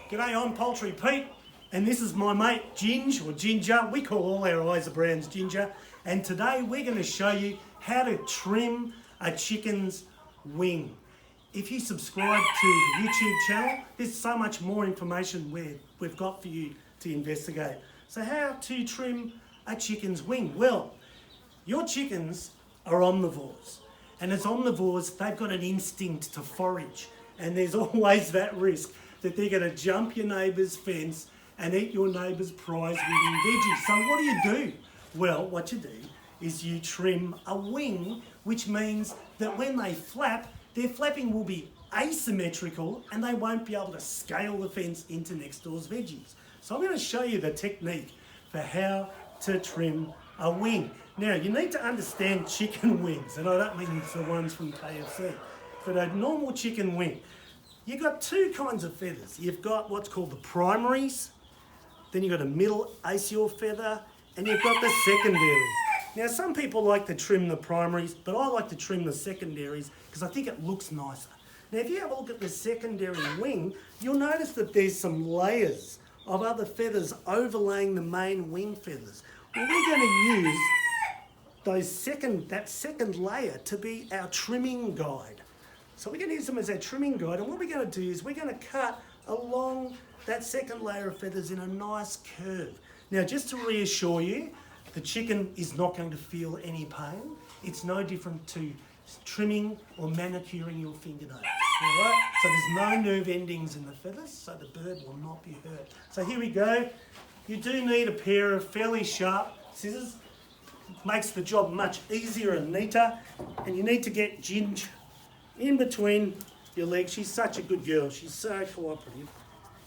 G'day, I'm Poultry Pete, and this is my mate Ginge, or Ginger. We call all our Isa Browns Ginger. And today we're going to show you how to trim a chicken's wing. If you subscribe to the YouTube channel, there's so much more information we've got for you to investigate. So how to trim a chicken's wing? Well, your chickens are omnivores. And as omnivores, they've got an instinct to forage. And there's always that risk that they're going to jump your neighbour's fence and eat your neighbour's prize-winning veggies. So what do? Well, what you do is you trim a wing, which means that when they flap, their flapping will be asymmetrical and they won't be able to scale the fence into next door's veggies. So I'm going to show you the technique for how to trim a wing. Now, you need to understand chicken wings, and I don't mean the ones from KFC, but a normal chicken wing. You've got two kinds of feathers. You've got what's called the primaries, then you've got a middle acial feather, and you've got the secondaries. Now, some people like to trim the primaries, but I like to trim the secondaries because I think it looks nicer. Now, if you have a look at the secondary wing, you'll notice that there's some layers of other feathers overlaying the main wing feathers. Well, we're going to use that second layer to be our trimming guide. So we're going to use them as our trimming guide, and what we're going to do is we're going to cut along that second layer of feathers in a nice curve. Now, just to reassure you, the chicken is not going to feel any pain. It's no different to trimming or manicuring your fingernails. All right? So there's no nerve endings in the feathers, so the bird will not be hurt. So here we go. You do need a pair of fairly sharp scissors. It makes the job much easier and neater. And you need to get Ginge in between your legs. She's such a good girl. She's so cooperative.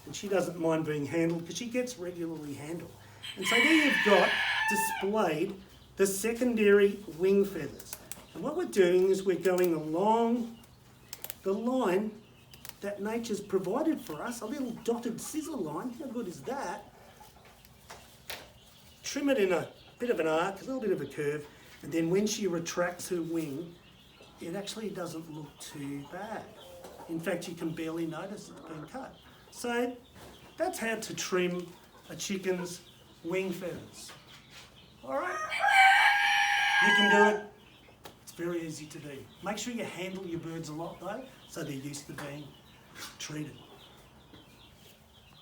And she doesn't mind being handled because she gets regularly handled. And so there you've got displayed the secondary wing feathers. And what we're doing is we're going along the line that nature's provided for us, a little dotted scissor line. How good is that? Trim it in a bit of an arc, a little bit of a curve, and then when she retracts her wing, it actually doesn't look too bad. In fact, you can barely notice it's been cut. So that's how to trim a chicken's wing feathers. All right? You can do it. It's very easy to do. Make sure you handle your birds a lot though, so they're used to being treated.